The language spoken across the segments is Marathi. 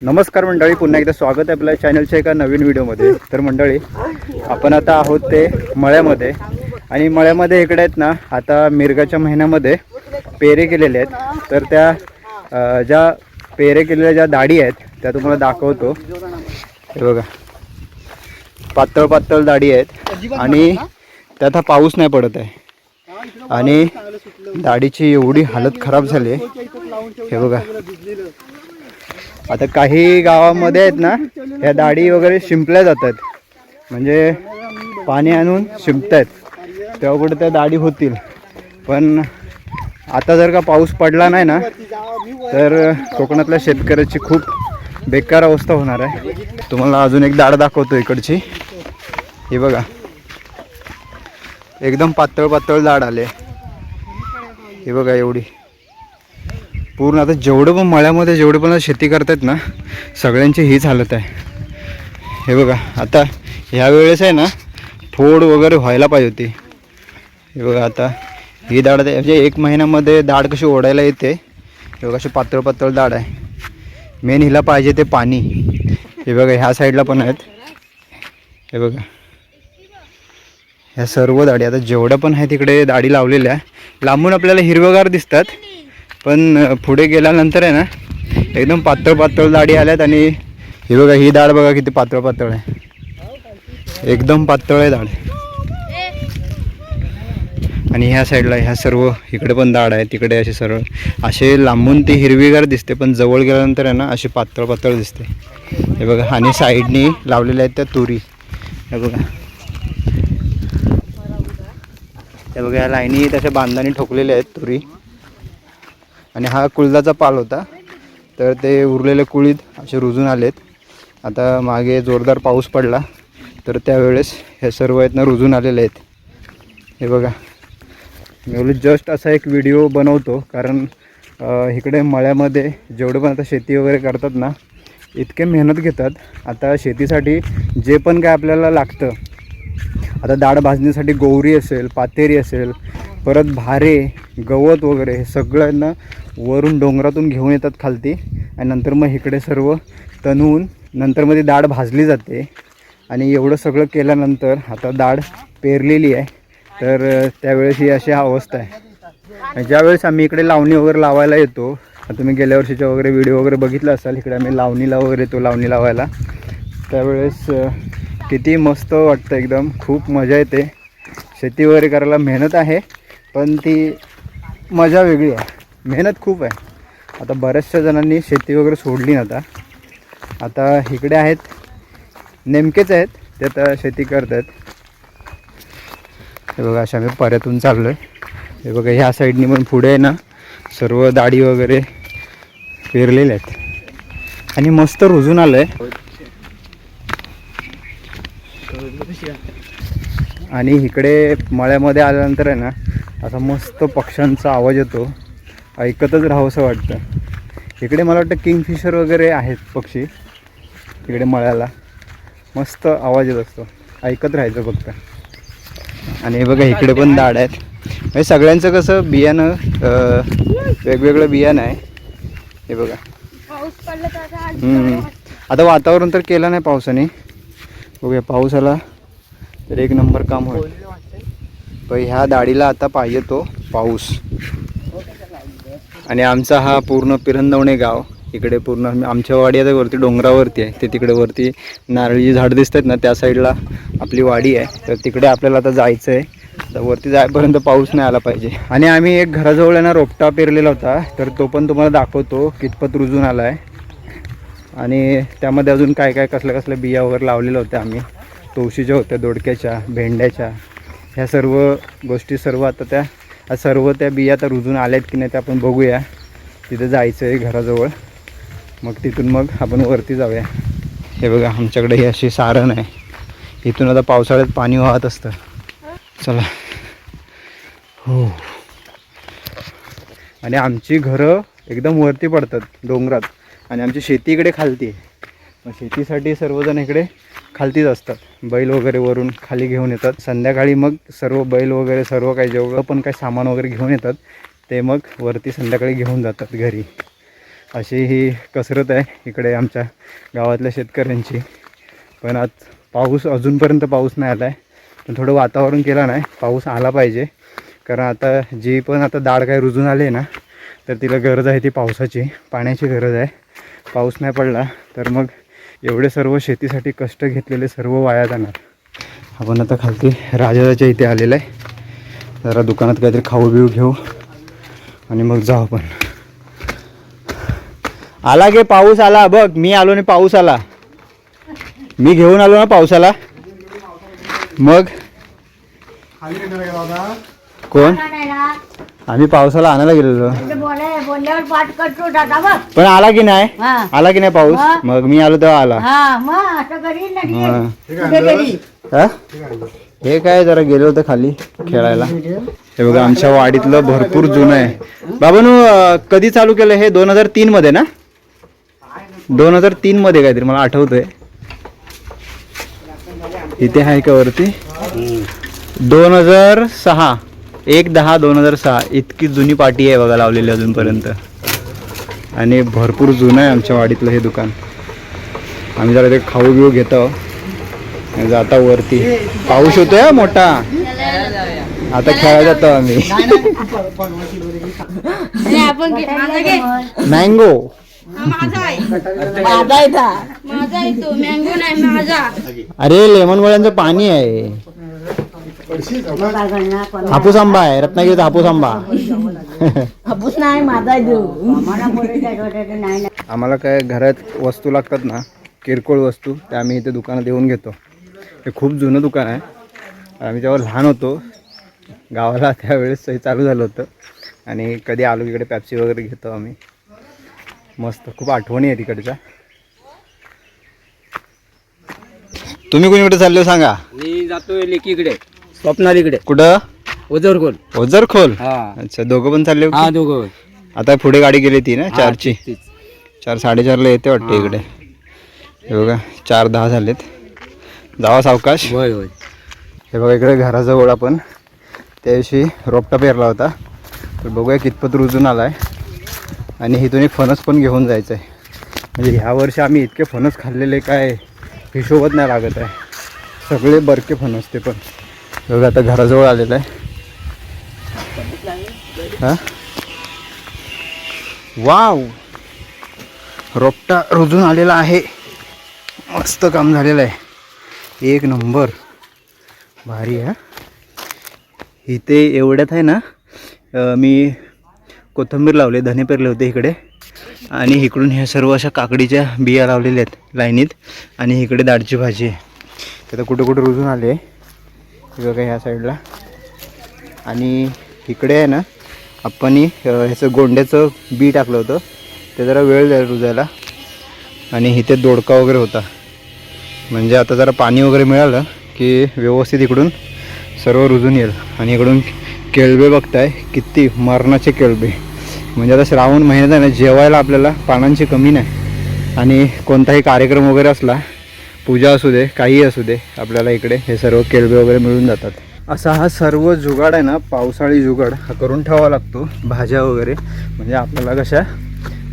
नमस्कार मंडळी, पुन्हा एकदा स्वागत आहे आपल्या चॅनलच्या एका नवीन व्हिडिओमध्ये. तर मंडळी, आपण आता आहोत ते मळ्यामध्ये. आणि मळ्यामध्ये इकडे आहेत ना, आता मिरगाच्या महिन्यामध्ये पेरे केलेले आहेत. तर त्या ज्या पेरे केलेल्या ज्या दाढी आहेत त्या तुम्हाला दाखवतो. हे बघा, पातळ पातळ दाढी आहेत आणि त्यात हा पाऊस नाही पडत आहे. आणि दाढीची एवढी हालत खराब झाली आहे, हे बघा. आता काही गावामध्ये आहेत ना, या दाढी वगैरे शिंपल्या जातात, म्हणजे पाणी आणून शिंपतात, तेव्हा कुठे त्या दाढी होतील. पण आता जर का पाऊस पडला नाही ना, तर कोकणातल्या शेतकऱ्याची खूप बेकार अवस्था होणार आहे. तुम्हाला अजून एक दाढ दाखवतो इकडची. हे बघा, एकदम पातळ पातळ दाढ आले. हे बघा, एवढी पूर्ण. आता जेवढं पण मळ्यामध्ये जेवढे पण शेती करतात ना, सगळ्यांची हीच हालत आहे. हे बघा, आता ह्या वेळेस आहे ना, फोड वगैरे व्हायला पाहिजे होती. हे बघा, आता ही दाढ म्हणजे 1 महिन्यामध्ये दाढ कशी ओढायला येते, हे बघा, अशी पातळ पातळ दाढ आहे. मेन हिला पाहिजे ते पाणी. हे बघा, ह्या साईडला पण आहेत. हे बघा, ह्या सर्व दाढी आता जेवढ्या पण आहेत तिकडे दाढी लावलेल्या. लांबून आपल्याला हिरवगार दिसतात, पण पुढे गेल्यानंतर आहे ना, एकदम पातळ पातळ दाढी आल्यात. आणि हे बघा, ही दाढ बघा किती पातळ पातळ आहे, एकदम पातळ आहे दाढ. आणि ह्या साईडला ह्या सर्व इकडे पण दाढ आहे, तिकडे असे सरळ असे लांबून ती हिरवीगार दिसते, पण जवळ गेल्यानंतर आहे ना, अशी पातळ पातळ दिसते. हे बघा, आणि साईडनी लावलेल्या आहेत त्या तुरी. हे बघा, हे बघा, या लाईनी त्याच्या बांधाने ठोकलेल्या आहेत तुरी. आणि हा कुळदाचा पाल होता, तर ते उरलेले कुळीत असे रुजून आलेत. आता मागे जोरदार पाऊस पडला, तर त्यावेळेस हे सर्व आहेत ना, रुजून आलेले आहेत. हे बघा, मी जस्ट असा एक व्हिडिओ बनवतो, कारण इकडे मळ्यामध्ये जेवढे पण आता शेती वगैरे करतात ना, इतके मेहनत घेतात. आता शेतीसाठी जे पण काय आपल्याला लागतं, आता दाढ भाजण्यासाठी गौरी असेल, पातेरी असेल, परत भारे, गवत वगैरे, हे सगळ्यांना वरून डोंगरातून घेऊन येतात खालती. आणि नंतर मग इकडे सर्व तणून नंतर मध्ये दाढ भाजली जाते. आणि एवढं सगळं केल्यानंतर आता दाढ पेरलेली आहे, तर त्यावेळेस ही अशी अवस्था आहे. ज्यावेळेस आम्ही इकडे लावणी वगैरे लावायला येतो, तुम्ही गेल्या वर्षीच्या वगैरे व्हिडिओ वगैरे बघितला असाल, इकडे आम्ही लावणीला वगैरे येतो, लावणी लावायला. त्यावेळेस किती मस्त वाटतं, एकदम खूप मजा येते. शेती वगैरे करायला मेहनत आहे, पण ती मजा वेगळी आहे. मेहनत खूप आहे. आता बऱ्याचशा जणांनी शेती वगैरे सोडली ना, आता इकडे आहेत, नेमकेच आहेत ते आता शेती करतात. हे बघा, अशा आम्ही पर्यातून चाललो आहे. हे बघा, ह्या साईडनी पण पुढे आहे ना, सर्व दाढी वगैरे पेरलेले आहेत आणि मस्त रुजून आलं आहे. आणि इकडे मळ्यामध्ये आल्यानंतर आहे ना, असा मस्त पक्ष्यांचा आवाज येतो, ऐकतच राहावंसं वाटतं. इकडे मला वाटतं किंगफिशर वगैरे आहेत पक्षी, इकडे मळ्याला मस्त आवाज येत असतो, ऐकत राहायचं फक्त. आणि हे बघा, इकडे पण दाढ आहेत. म्हणजे सगळ्यांचं कसं बियाणं वेगवेगळं बियाणं आहे. हे बघा, आता वातावरण तर केलं नाही पावसाने. बघूया, पाऊस आला तर एक नंबर काम होईल. पण ह्या दाढीला आता पाहिजे तो पाऊस. आणि आमचा हा पूर्ण पिरंदवणे गाव, इकडे पूर्ण आमच्या वाडी आता वरती डोंगरावरती आहे. ते तिकडे वरती नारळी झाड दिसतात ना, त्या साईडला आपली वाडी आहे. तर तिकडे आपल्याला आता जायचं आहे. तर वरती जायपर्यंत पाऊस नाही आला पाहिजे. आणि आम्ही एक घराजवळ आहे ना, रोपटा पेरलेला होता, तर तो पण तुम्हाला दाखवतो कितपत रुजून आला आहे. आणि त्यामध्ये अजून काय काय कसल्या कसल्या बिया वगैरे लावलेल्या होत्या आम्ही. तुळशीच्या होत्या, दोडक्याच्या, भेंड्याच्या, ह्या सर्व गोष्टी सर्व आता त्या बिया आता रुजून आल्यात की नाही ते आपण बघूया. तिथे जायचं आहे घराजवळ, मग तिथून मग आपण वरती जाऊया. हे बघा, आमच्याकडे ही अशी सारण आहे, इथून आता पावसाळ्यात पाणी वाहत असतं. चला, हो. आणि आमची घरं एकदम वरती पडतात डोंगरात, आणि आमची शेती इकडे खालती आहे. मग शेतीसाठी सर्वजण इकडे खालतीच असतात. बैल वगैरे वरून खाली घेऊन येतात. संध्याकाळी मग सर्व बैल वगैरे सर्व काही जेवढं पण काही सामान वगैरे घेऊन येतात, ते मग वरती संध्याकाळी घेऊन जातात घरी. अशी ही कसरत आहे इकडे आमच्या गावातल्या शेतकऱ्यांची. पण आज पाऊस अजूनपर्यंत पाऊस नाही आला आहे. पण थोडं वातावरण केलं नाही, पाऊस आला पाहिजे. कारण आता जी पण आता दाढ काय रुजून आली आहे ना, तर तिला गरज आहे ती पावसाची, पाण्याची गरज आहे. पाऊस नाही पडला तर मग एवढे सर्व शेतीसाठी कष्ट घेतलेले सर्व वाया जाणार. आपण आता खालती राजाच्या इथे आलेलं आहे. जरा दुकानात काहीतरी खाऊ बिऊ घेऊ आणि मग जाऊ आपण. आला गे पाऊस आला बघ. मी आलो नाही, पाऊस आला. मी घेऊन आलो ना पावसाला. मग कोण? आम्ही पावसाला आणायला गेलेलो. पण आला की नाही? आला की नाही पाऊस? मग मी आलो तेव्हा आला. हे काय जरा गेलो होतं खाली खेळायला. हे बघा आमच्या वाडीतलं भरपूर जुनं आहे. बाबांनो कधी चालू केलं हे? 2003 मध्ये ना? 2003 मध्ये काहीतरी मला आठवतंय. इथे आहे का वरती? 2006 1/10/2006 इतकी जुनी पाटी आहे बघा लावलेली अजूनपर्यंत. आणि भरपूर जुनं आहे आमच्या वाडीतलं हे दुकान. आम्ही जरा ते खाऊ बिऊ घेतो जाता वरती. पाऊस होतोय मोठा. आता खेळायला जातो आम्ही. मँगो अरे लेमन गोळ्यांचं पाणी आहे. हापूस आंबा आहे, रत्नागिरीचा हापूस आंबा. आम्हाला काय घरात वस्तू लागतात ना, किरकोळ वस्तू, त्या आम्ही इथे दुकानात येऊन घेतो. हे खूप जुनं दुकान आहे. आम्ही जेव्हा लहान होतो गावाला त्यावेळेस हे चालू झालं होतं. आणि कधी आलो इकडे पॅप्सी वगैरे घेतो आम्ही. मस्त, खूप आठवणी आहे तिकडच्या. तुम्ही कोणीकडे चालले सांगा? मी जातोय लेकीकडे, स्वप्नालीकडे. कुठं? ओझरखोल. ओझरखोल. हा अच्छा, दोघं पण चालले होते? हा दोघं. आता पुढे गाडी गेली ती ना 4ची. तीच. 4:30ला येते वाटते इकडे. हे बघा 4:10 झालेत. जावा सावकाश. होय होय. हे बघा इकडे घराजवळ आपण त्या दिवशी रोपटा पेरला होता. तर बघूया कितपत रुजून आला आहे. आणि इथून एक फणस पण घेऊन जायचं आहे. म्हणजे ह्या वर्षी आम्ही इतके फणस खाल्लेले काय हिशोबत नाही लागत आहे. सगळे बरके फणस ते पण. बघा आता घराजवळ आलेलं आहे. हां वाव, रोपटा रुजून आलेला आहे. मस्त काम झालेलं आहे. एक नंबर, भारी आहे. इथे एवढ्यात आहे ना, मी कोथिंबीर लावले, धने पेरले होते इकडे. आणि इकडून ह्या सर्व अशा काकडीच्या बिया लावलेल्या आहेत लाईनीत. आणि इकडे दाळची भाजी आहे. तर कुठे कुठे रुजून आले बघा ह्या साईडला. आणि इकडे आहे ना आपण ह्याचं गोंड्याचं बी टाकलं होतं. ते जरा वेळ जाईल रुजायला. आणि इथे दोडका वगैरे होता. म्हणजे आता जरा पाणी वगैरे मिळालं की व्यवस्थित इकडून सर्व रुजून येईल. आणि इकडून केळबे बघताय किती मरणाचे केळबे. म्हणजे आता श्रावण महिन्यात आहे ना, जेवायला आपल्याला पानांची कमी नाही. आणि कोणताही कार्यक्रम वगैरे असला, पूजा असू दे, काही असू दे, आपल्याला इकडे हे सर्व केळबे वगैरे मिळून जातात. असा हा सर्व जुगाड आहे ना, पावसाळी जुगाड हा करून ठेवावा लागतो. भाज्या वगैरे म्हणजे आपल्याला कशा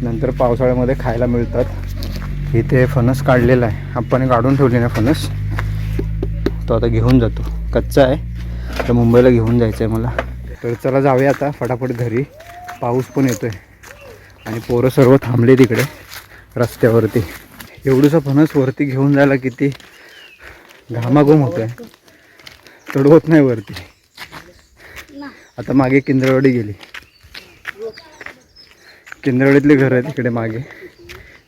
नंतर पावसाळ्यामध्ये खायला मिळतात. इथे फणस काढलेला आहे, आपण काढून ठेवले ना फणस. तो आता घेऊन जातो, कच्चा आहे तर मुंबईला घेऊन जायचं आहे मला. तर चला जाऊया आता फटाफट घरी. पाऊस पण येतो आहे आणि पोरं सर्व थांबले तिकडे रस्त्यावरती. एवढंसं फणस वरती घेऊन जायला किती घामाघूम होतं आहे. चढवत नाही वरती. आता मागे किंद्रवाडी गेली. किंद्रवाडीतले घर आहे तिकडे मागे.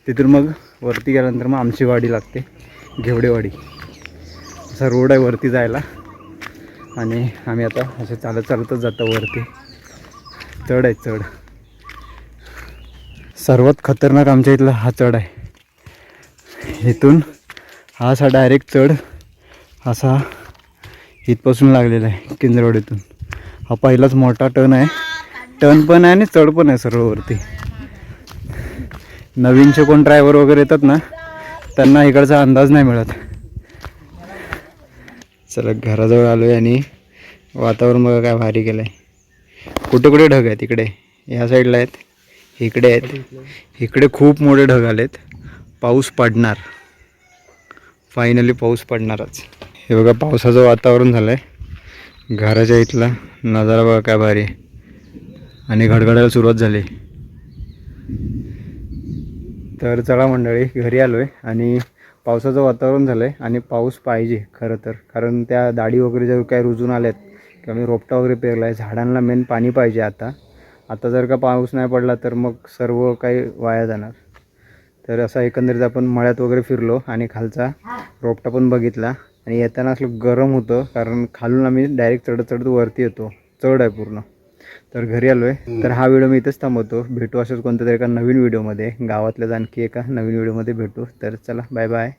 तिथून मग वरती गेल्यानंतर मग आमची वाडी लागते, घेवडेवाडी. असा रोड आहे वरती जायला. आणि आम्ही आता असे चालतच जातो वरती. चढ आहे चढ. सर्वात खतरनाक आमच्या इथला हा चढ आहे. इथून हा असा डायरेक्ट चढ असा इथपासून लागलेला आहे किंद्रवाडीतून. हा पहिलाच मोठा टर्न आहे. टर्न पण आहे आणि चढ पण आहे सर्व वरती. नवीनचे कोण ड्रायव्हर वगैरे येतात ना, त्यांना इकडचा अंदाज नाही मिळत. चला घराजवळ आलो आहे आणि वातावरण बघा काय भारी केलं आहे. कुठे कुठे ढग आहेत. इकडे ह्या साईडला आहेत, इकडे आहेत. इकडे खूप मोठे ढग आलेत. पाऊस पडणार, फायनली पाऊस पडणारच. हे बघा पावसाचं वातावरण झालं आहे. घराच्या इथला नजारा बघा काय भारी, आणि गडगडायला सुरुवात झाली. तर चला मंडळी, घरी आलो आहे आणि पावसाचं वातावरण झालं आहे आणि पाऊस पाहिजे खरं तर, कारण त्या दाढी वगैरे जर काय रुजून आल्यात किंवा मी रोपटा वगैरे पेरला आहे, झाडांना मेन पाणी पाहिजे. आता जर का पाऊस नाही पडला तर मग सर्व काही वाया जाणार. तर असं एकंदरीत आपण मळ्यात वगैरे फिरलो आणि खालचा रोपटा पण बघितला. आणि येताना असलं गरम होतं, कारण खालून आम्ही डायरेक्ट चढत वरती येतो, चढ आहे पूर्ण. तर घरी आलो आहे. तर हा व्हिडिओ मी इथंच थांबवतो. भेटू असंच कोणत्या तरी एका नवीन व्हिडिओमध्ये, गावातल्याच आणखी एका नवीन व्हिडिओमध्ये भेटू. तर चला, बाय बाय.